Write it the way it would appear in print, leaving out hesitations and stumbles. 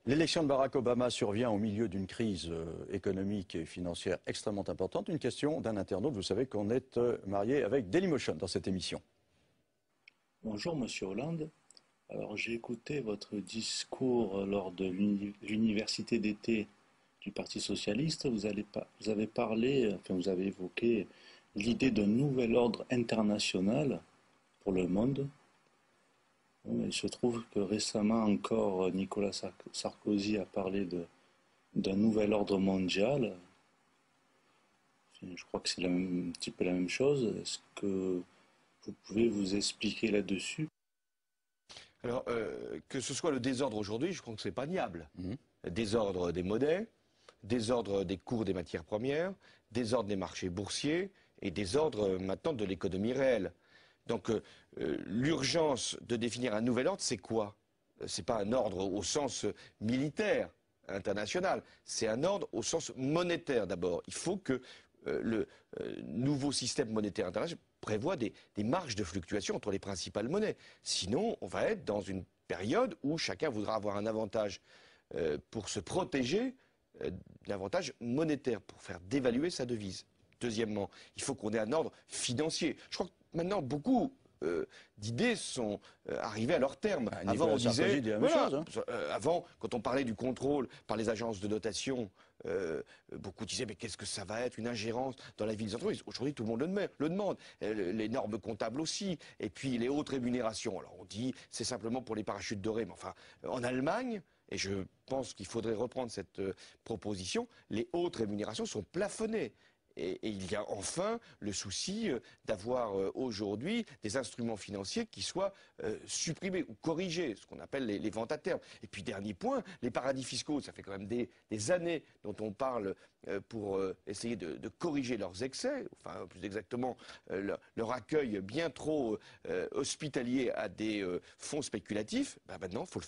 L'élection de Barack Obama survient au milieu d'une crise économique et financière extrêmement importante. Une question d'un internaute. Vous savez qu'on est marié avec Dailymotion dans cette émission. Bonjour Monsieur Hollande. Alors j'ai écouté votre discours lors de l'université d'été du Parti socialiste. Vous avez parlé, enfin vous avez évoqué l'idée d'un nouvel ordre international pour le monde. Il se trouve que récemment encore Nicolas Sarkozy a parlé d'un nouvel ordre mondial. Je crois que c'est un petit peu la même chose. Est-ce que vous pouvez vous expliquer là-dessus? Alors, que ce soit le désordre aujourd'hui, je crois que c'est pas niable. Désordre des monnaies, désordre des cours des matières premières, désordre des marchés boursiers et désordre maintenant de l'économie réelle. Donc, l'urgence de définir un nouvel ordre, c'est quoi? C'est pas un ordre au sens militaire international, c'est un ordre au sens monétaire d'abord. Il faut que le nouveau système monétaire international prévoit des marges de fluctuation entre les principales monnaies. Sinon, on va être dans une période où chacun voudra avoir un avantage pour se protéger, un avantage monétaire, pour faire dévaluer sa devise. Deuxièmement, il faut qu'on ait un ordre financier. Je crois que maintenant, beaucoup d'idées sont arrivées à leur terme. Avant, on disait la même chose, hein. Avant, quand on parlait du contrôle par les agences de notation, beaucoup disaient mais qu'est-ce que ça va être, une ingérence dans la vie des entreprises. Aujourd'hui, tout le monde le demande. Les normes comptables aussi. Et puis les hautes rémunérations. Alors on dit c'est simplement pour les parachutes dorés. Mais enfin, en Allemagne, et je pense qu'il faudrait reprendre cette proposition, les hautes rémunérations sont plafonnées. Et il y a enfin le souci d'avoir aujourd'hui des instruments financiers qui soient supprimés ou corrigés, ce qu'on appelle les ventes à terme. Et puis dernier point, les paradis fiscaux, ça fait quand même des années dont on parle pour essayer de corriger leurs excès, enfin plus exactement leur accueil bien trop hospitalier à des fonds spéculatifs. Ben maintenant, il faut le